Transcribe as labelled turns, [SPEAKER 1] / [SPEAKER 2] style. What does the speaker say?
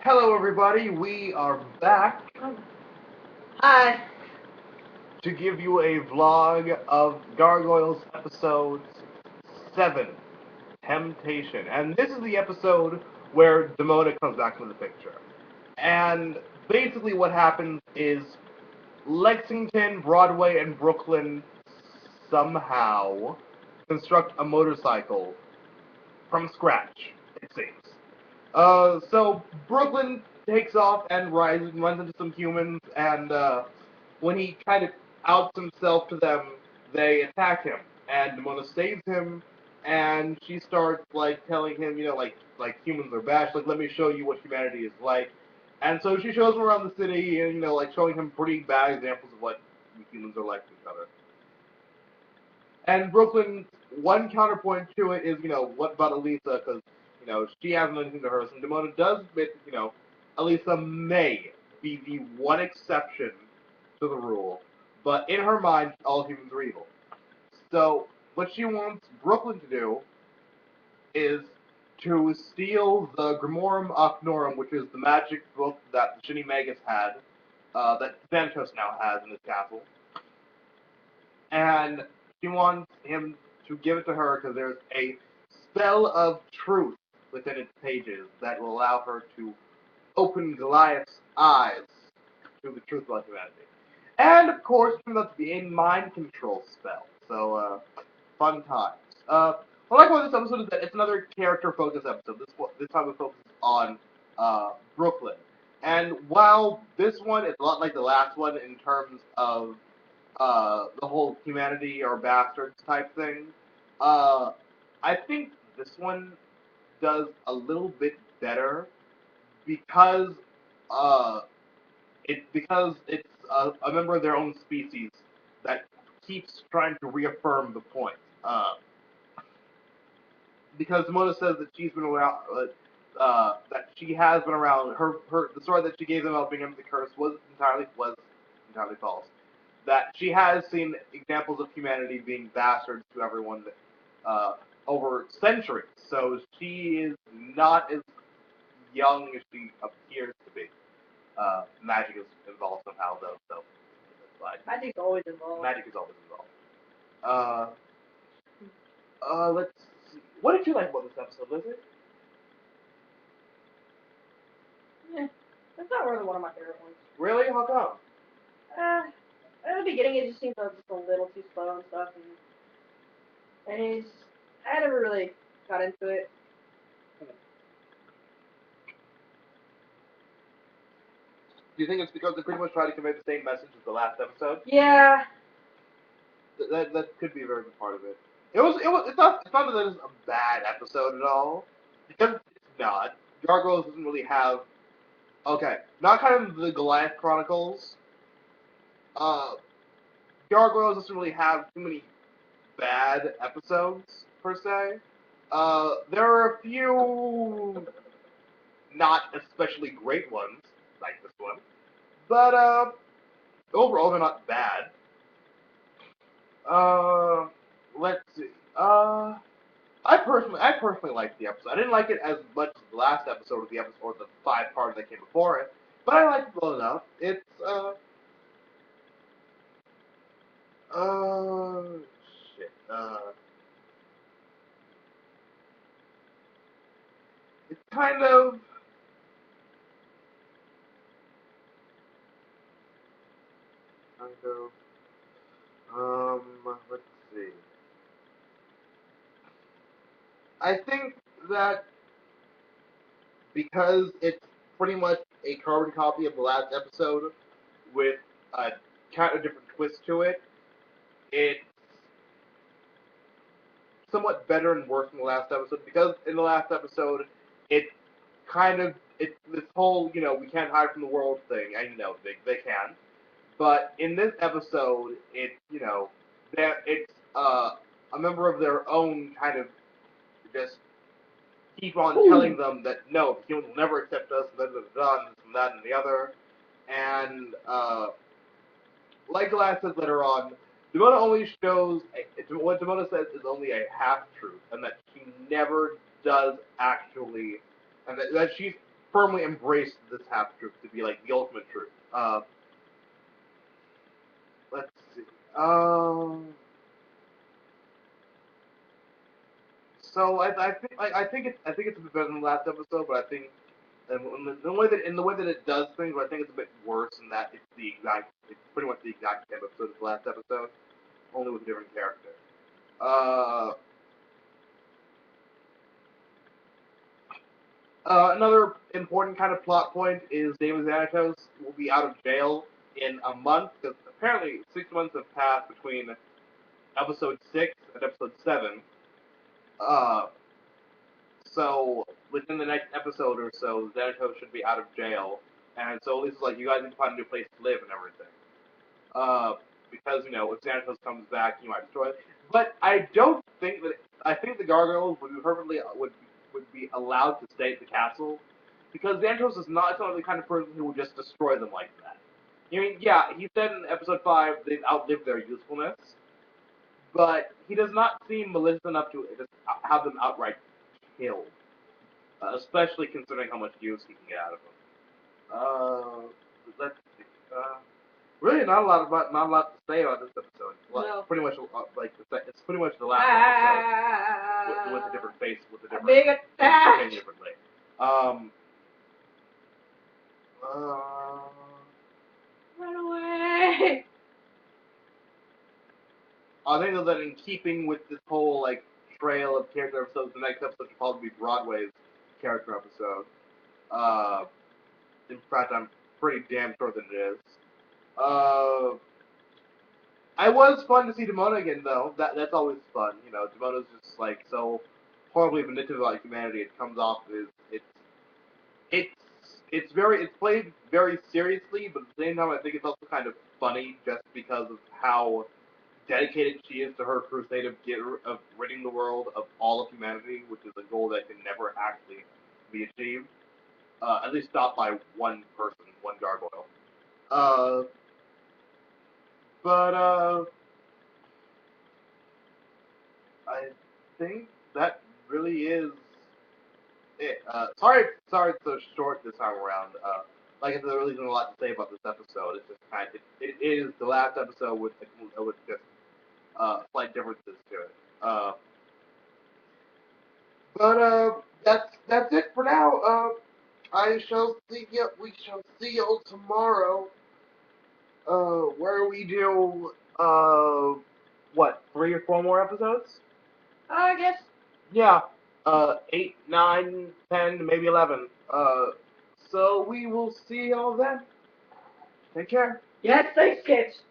[SPEAKER 1] Hello, everybody. We are back
[SPEAKER 2] Hi.
[SPEAKER 1] to give you a vlog of Gargoyles episode 7, Temptation. And this is the episode where Demona comes back into the picture. And basically, what happens is Lexington, Broadway, and Brooklyn somehow construct a motorcycle from scratch, it seems. So Brooklyn takes off and runs into some humans, and when he kind of outs himself to them, they attack him, and Demona saves him, and she starts like telling him, like humans are bad. She's like, let me show you what humanity is like, and so she shows him around the city, and like showing him pretty bad examples of what humans are like to each other. And Brooklyn, one counterpoint to it is, what about Elisa? Because, she hasn't anything to her. So Demona does admit, Elisa may be the one exception to the rule. But in her mind, all humans are evil. So what she wants Brooklyn to do is to steal the Grimorum Ocnorum, which is the magic book that the Shinny Magus had, that Xanatos now has in his castle. And she wants him to give it to her because there's a spell of truth within its pages that will allow her to open Goliath's eyes to the truth about humanity. And of course, it turns out to be a mind control spell. So, fun times. What I like about this episode is that it's another character-focused episode. This time we focus on Brooklyn. And while this one is a lot like the last one in terms of the whole humanity or bastards type thing. I think this one does a little bit better because uh, it's a member of their own species that keeps trying to reaffirm the point. Because Mona says that she's been around, that she has been around. The story that she gave them about being under the curse was entirely false. That she has seen examples of humanity being bastards to everyone over centuries. So she is not as young as she appears to be. Magic is involved somehow, though. So
[SPEAKER 2] Magic's always involved.
[SPEAKER 1] magic is always involved. Let's see. What did you like about this episode, Lizzie?
[SPEAKER 2] Yeah, it's not really one of my favorite ones.
[SPEAKER 1] Really? How come?
[SPEAKER 2] At the beginning, it just seems like just a little too slow and stuff, and I never really got into it.
[SPEAKER 1] Do you think it's because they pretty much tried to convey the same message as the last episode?
[SPEAKER 2] Yeah.
[SPEAKER 1] That could be a very good part of it. It's not that it's a bad episode at all because it's not. Gargoyles doesn't really have not kind of the Goliath Chronicles. Uh, Gargoyles doesn't really have too many bad episodes per se. There are a few not especially great ones like this one, but overall they're not bad. Uh, let's see. I personally liked the episode. I didn't like it as much as the last episode of the episode, or the 5 parts that came before it, but I liked it well enough. Uh, shit. It's let's see. I think that because it's pretty much a carbon copy of the last episode with a kind of different twist to it, it's somewhat better and worse than the last episode because in the last episode, it it's this whole we can't hide from the world thing. I know they can, but in this episode, that it's a member of their own kind of just keep on telling them that no, humans will never accept us, and this and that and the other, and like Glass says later on, Demona only shows what Demona says is only a half truth, and that she never does actually, and that she's firmly embraced this half-truth to be like the ultimate truth. Let's see. So I think it's a bit better than the last episode, but I think in the way that it does things, I think it's a bit worse in that it's pretty much the exact same episode as the last episode, only with a different character. Uh, Another important kind of plot point is David Xanatos will be out of jail in a month because apparently 6 months have passed between episode 6 and episode 7. Uh, so within the next episode or so, Xanatos should be out of jail, and so this is like you guys need to find a new place to live and everything. Because if Xanatos comes back, you might destroy it. But I don't think that I think the Gargoyles would be perfectly would be allowed to stay at the castle because Xanatos is not the kind of person who would just destroy them like that. I mean, yeah, he said in episode 5 they've outlived their usefulness, but he does not seem malicious enough to just have them outright killed, especially considering how much use he can get out of them. Let's see. Really, not a lot to say about this episode.
[SPEAKER 2] No.
[SPEAKER 1] Pretty much it's pretty much the last episode with a different face, with a different
[SPEAKER 2] big attack.
[SPEAKER 1] differently.
[SPEAKER 2] Run away.
[SPEAKER 1] I think that in keeping with this whole trail of character episodes, the next episode should probably be Broadway's character episode. In fact, I'm pretty damn sure that it is. I was fun to see Demona again, though. That's always fun. Demona's just so horribly manipulative about humanity. It comes off as it's played very seriously, but at the same time, I think it's also kind of funny just because of how dedicated she is to her crusade of ridding the world of all of humanity, which is a goal that can never actually be achieved. At least not by one person, one gargoyle. But I think that really is it. Sorry it's so short this time around. Like I said, there really isn't a lot to say about this episode. It's just it is the last episode with just slight differences to it. But that's it for now. I shall see you. We shall see you tomorrow. Where we do what 3 or 4 more episodes?
[SPEAKER 2] I guess.
[SPEAKER 1] Yeah. 8, 9, 10, maybe 11. So we will see y'all then. Take care.
[SPEAKER 2] Yes, thanks, kids.